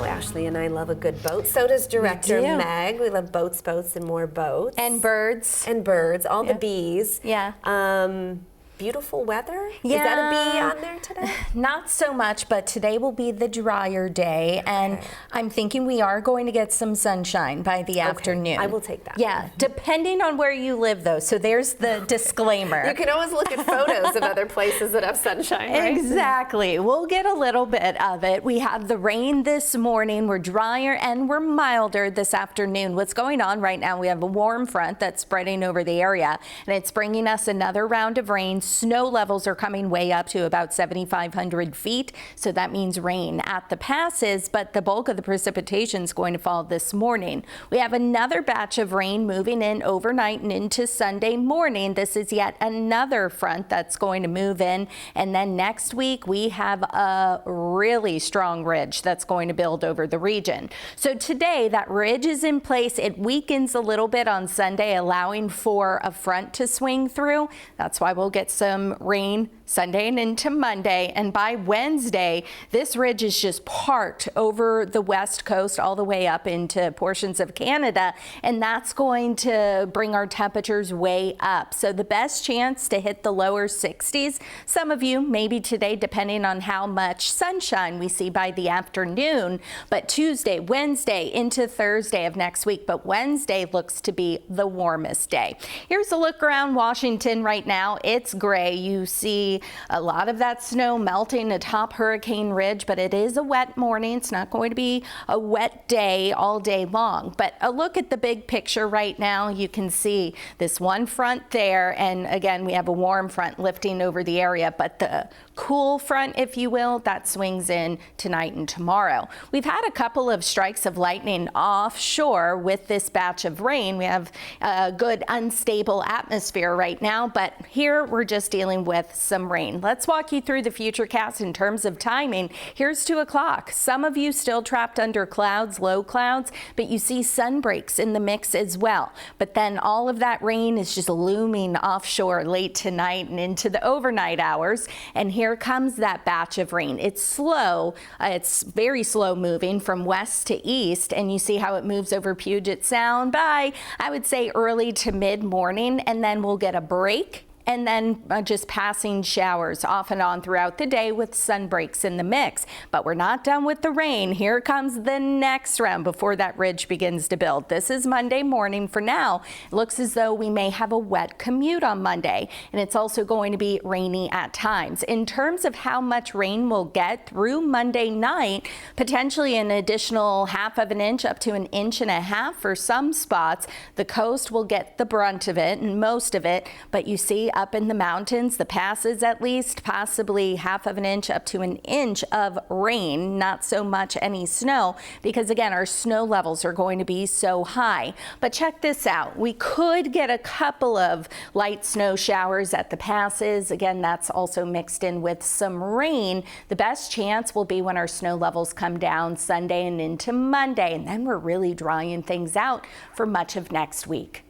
know Ashley and I love a good boat. So does director do. Meg. We love boats, boats, and more boats. And birds. And birds, all the bees. Yeah. Beautiful weather? Yeah. Is that a bee on there today? Not so much, but today will be the drier day, and I'm thinking we are going to get some sunshine by the afternoon. I will take that. Yeah, depending on where you live, though. So there's the disclaimer. You can always look at photos of other places that have sunshine, right? Exactly. We'll get a little bit of it. We had the rain this morning. We're drier and we're milder this afternoon. What's going on right now, we have a warm front that's spreading over the area, and it's bringing us another round of rain. Snow levels are coming way up to about 7,500 feet, so that means rain at the passes, but the bulk of the precipitation is going to fall this morning. We have another batch of rain moving in overnight and into Sunday morning. This is yet another front that's going to move in, and then next week we have a really strong ridge that's going to build over the region. So today that ridge is in place. It weakens a little bit on Sunday, allowing for a front to swing through. That's why we'll get some rain Sunday and into Monday, and by Wednesday this ridge is just parked over the west coast all the way up into portions of Canada, and that's going to bring our temperatures way up. So the best chance to hit the lower 60s, some of you maybe today, depending on how much sunshine we see by the afternoon, but Tuesday, Wednesday into Thursday of next week, but Wednesday looks to be the warmest day. Here's a look around Washington right now. It's gray. You see a lot of that snow melting atop Hurricane Ridge, but it is a wet morning. It's not going to be a wet day all day long. But a look at the big picture right now, you can see this one front there, and again, we have a warm front lifting over the area, but the cool front, if you will, that swings in tonight and tomorrow. We've had a couple of strikes of lightning offshore with this batch of rain. We have a good unstable atmosphere right now, but here we're just dealing with some rain. Let's walk you through the futurecast in terms of timing. Here's 2 o'clock. Some of you still trapped under clouds, low clouds, but you see sun breaks in the mix as well. But then all of that rain is just looming offshore late tonight and into the overnight hours. And here comes that batch of rain. It's slow. It's very slow moving from west to east, and you see how it moves over Puget Sound by, I would say, early to mid-morning, and then we'll get a break and then just passing showers off and on throughout the day with sun breaks in the mix. But we're not done with the rain. Here comes the next round before that ridge begins to build. This is Monday morning for now. It looks as though we may have a wet commute on Monday, and it's also going to be rainy at times. In terms of how much rain we'll get through Monday night, potentially an additional 1/2 inch up to 1.5 inches for some spots. The coast will get the brunt of it and most of it, but you see up in the mountains, the passes at least, possibly 1/2 inch up to 1 inch of rain, not so much any snow, because again, our snow levels are going to be so high. But check this out. We could get a couple of light snow showers at the passes. Again, that's also mixed in with some rain. The best chance will be when our snow levels come down Sunday and into Monday, and then we're really drying things out for much of next week.